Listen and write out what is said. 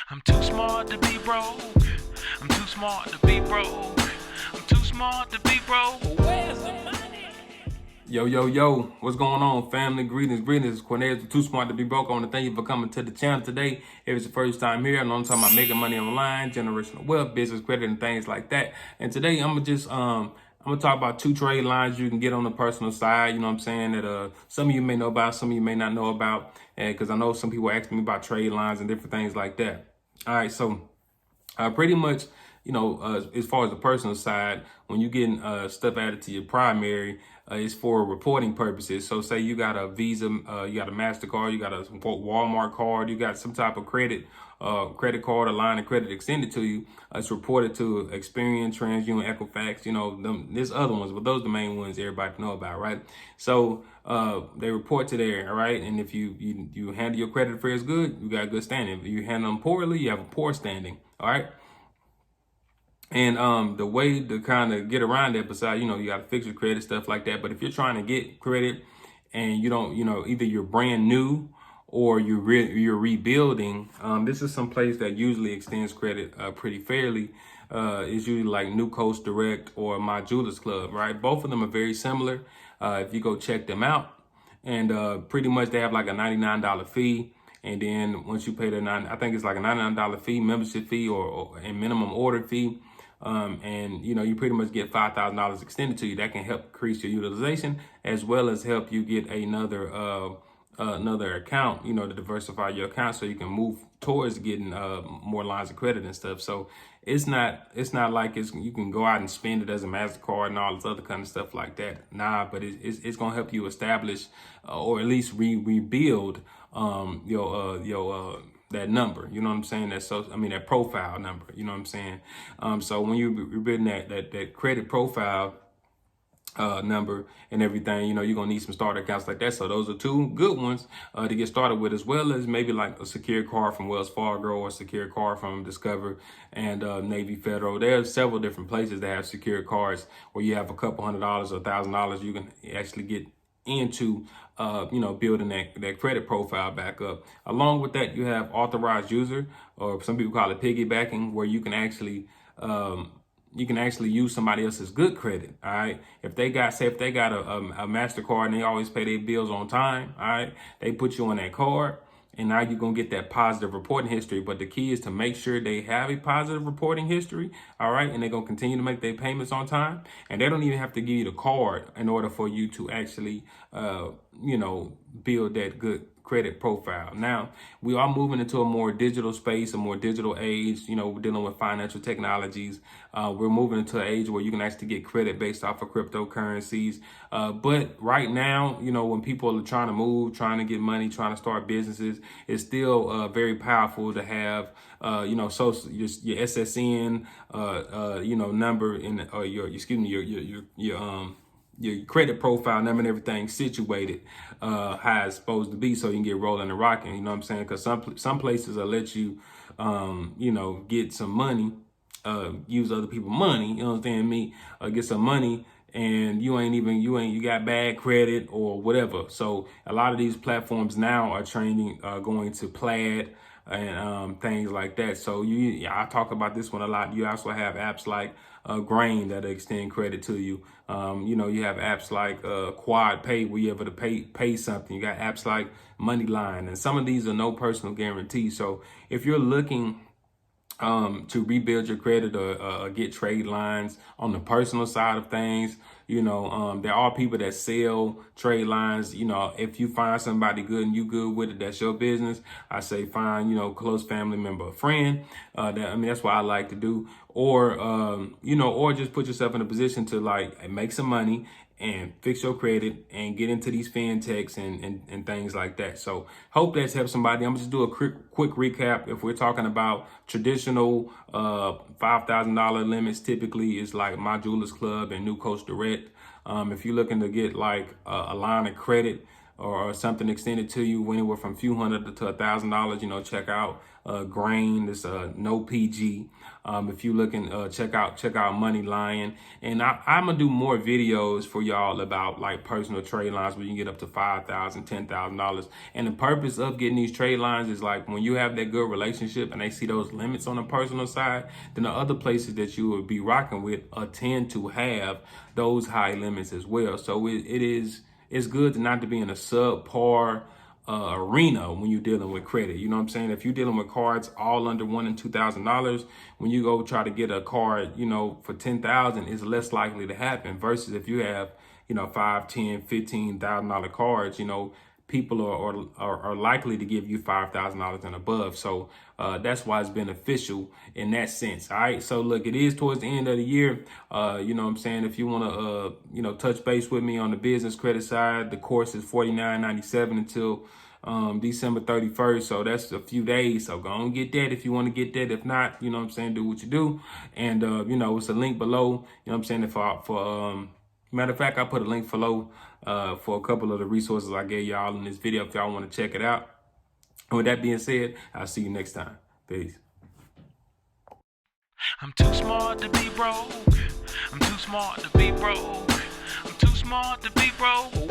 I'm too smart to be broke. I'm too smart to be broke. I'm too smart to be broke. Where's the money? Yo, what's going on, family? Greetings. Cornelius, too smart to be broke. I want to thank you for coming to the channel today. If it's your first time here, I know I'm talking about making money online, generational wealth, business credit, and things like that. And today I'm gonna talk about two trade lines you can get on the personal side. You know what I'm saying? That some of you may know about, some of you may not know about, and because I know some people ask me about trade lines and different things like that. All right, so pretty much, as far as the personal side, when you getting stuff added to your primary, it's for reporting purposes. So say you got a Visa, you got a MasterCard, you got a Walmart card, you got some type of credit card or line of credit extended to you. It's reported to Experian, TransUnion, Equifax, there's other ones, but those are the main ones everybody know about, right? So they report to there, all right? And if you handle your credit affairs good, you got good standing. If you handle them poorly, you have a poor standing, all right? And the way to kind of get around that, besides, you got to fix your credit, stuff like that. But if you're trying to get credit and you don't, either you're brand new or you're rebuilding, this is some place that usually extends credit pretty fairly. It's usually like New Coast Direct or My Jewelers Club, right? Both of them are very similar. If you go check them out, and pretty much they have like a $99 fee. And then once you pay I think it's like a $99 fee, membership fee, or a minimum order fee. And you pretty much get $5,000 extended to you. That can help increase your utilization, as well as help you get another account, to diversify your account, so you can move towards getting more lines of credit and stuff. So it's not like you can go out and spend it as a MasterCard and all this other kind of stuff like that. Nah, but it's gonna help you establish or at least rebuild your that number, you know what I'm saying? That profile number, you know what I'm saying? So when you're building that credit profile number and everything, you're gonna need some starter accounts like that. So those are two good ones to get started with, as well as maybe like a secure card from Wells Fargo or a secure card from Discover and Navy Federal. There's several different places that have secure cards where you have a couple $100 or $1,000 you can actually get into building that credit profile back up. Along with that, you have authorized user, or some people call it piggybacking, where you can actually use somebody else's good credit. All right, if they got a MasterCard and they always pay their bills on time, all right, they put you on that card, and now you're going to get that positive reporting history. But the key is to make sure they have a positive reporting history, all right? And they're going to continue to make their payments on time. And they don't even have to give you the card in order for you to actually, build that good credit profile. Now, we are moving into a more digital space, a more digital age. We're dealing with financial technologies. We're moving into an age where you can actually get credit based off of cryptocurrencies. But right now, when people are trying to move, trying to get money, trying to start businesses, it's still very powerful to have, your SSN, number in, or your credit profile number and everything situated how it's supposed to be, so you can get rolling and rocking. You know what I'm saying? Because some places will let you get some money, use other people's money, you understand me, get some money, and you got bad credit or whatever. So a lot of these platforms now are going to Plaid and things like that. So I talk about this one a lot. You also have apps like Grain that extend credit to you. You have apps like Quad Pay, where you're able to pay something. You got apps like Moneyline, and some of these are no personal guarantee. So if you're looking to rebuild your credit or get trade lines on the personal side of things, there are people that sell trade lines. If you find somebody good and you good with it, that's your business. I say find, close family member, or friend. That's what I like to do. Or, or just put yourself in a position to like make some money and fix your credit and get into these fintechs and things like that. So hope that's helped somebody. I'm just do a quick recap. If we're talking about traditional $5,000 limits, typically it's like My Jewelers Club and New Coast Direct. If you're looking to get like a line of credit, or something extended to you anywhere from a few hundred to $1,000, you know, check out Grain. It's no PG. If you looking, check out Money Lion. And I'm gonna do more videos for y'all about like personal trade lines where you can get up to $5,000, $10,000. And the purpose of getting these trade lines is like when you have that good relationship and they see those limits on the personal side, then the other places that you would be rocking with tend to have those high limits as well. So it's good to not to be in a subpar arena when you're dealing with credit. You know what I'm saying? If you're dealing with cards all under $1,000 and $2,000, when you go try to get a card, you know, for $10,000, it's less likely to happen versus if you have, you know, $5,000, $10,000, $15,000 cards, you know, people are likely to give you $5,000 and above. So that's why it's beneficial in that sense. All right. So look, it is towards the end of the year. You know what I'm saying? If you want to, you know, touch base with me on the business credit side, the course is $49.97 until December 31st. So that's a few days. So go and get that if you want to get that. If not, you know what I'm saying, do what you do. And, you know, it's a link below. You know what I'm saying? For matter of fact, I put a link below for a couple of the resources I gave y'all in this video if y'all want to check it out. And with that being said, I'll see you next time. Peace. I'm too smart to be broke. I'm too smart to be broke. I'm too smart to be broke.